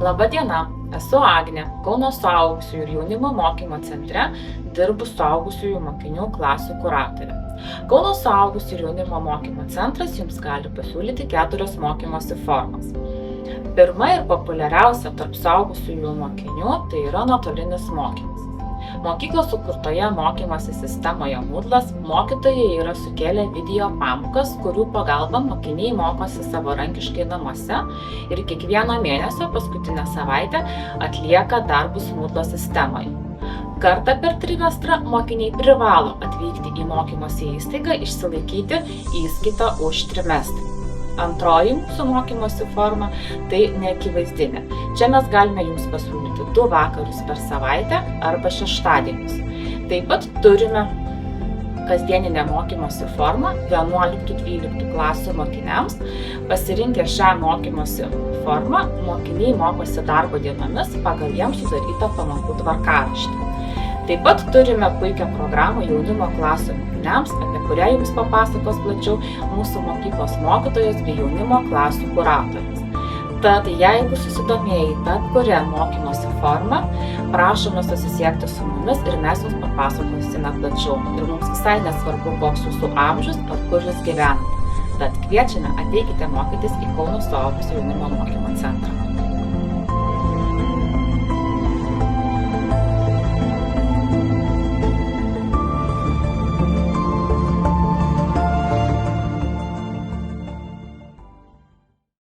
Labą dieną, esu Agnė, Kauno suaugusiųjų ir jaunimo mokymo centre dirbu suaugusiųjų mokinių klasių kuratorė. Kauno suaugusiųjų ir jaunimo mokymo centras jums gali pasiūlyti 4 mokymosi formas. Pirma ir populiariausia tarp suaugusiųjų mokinių tai yra nuotolinis mokymas. Mokyklos sukurtoje mokymosi sistemoje Moodle'as mokytojai yra sukėlę video pamokas, kurių pagalba mokiniai mokosi savarankiškai namuose ir kiekvieno mėnesio paskutinę savaitę atlieka darbus Moodle'o sistemoje. Kartą per trimestrą mokiniai privalo atvykti į mokymosi įstaigą išsilaikyti įskaitą už trimestrą. Antroji mūsų mokymosi forma tai neakivaizdinė. Čia mes galime jums pasiūlyti 2 vakarus per savaitę arba šeštadienius. Taip pat turime kasdieninę mokymosi formą 11-12 klasių mokiniams. Pasirinkę šią mokymosi formą, mokiniai mokosi darbo dienomis pagal jiems sudarytą pamokų tvarkaraštį. Taip pat turime puikią programą jaunimo klasių mokiniams, apie kurią jums papasakos plačiau mūsų mokyklos mokytojos bei jaunimo klasių kuratorės. Tad jeigu susidomėjai bet kurią mokymosi formą, prašome susisiekti su mumis ir mes jums papasakosime plačiau. Ir mums visai nesvarbu, koks jūsų amžius ar kur jūs gyvenate. Tad kviečiame, ateikite mokytis į Kauno suaugusiųjų jaunimo mokymo centrą.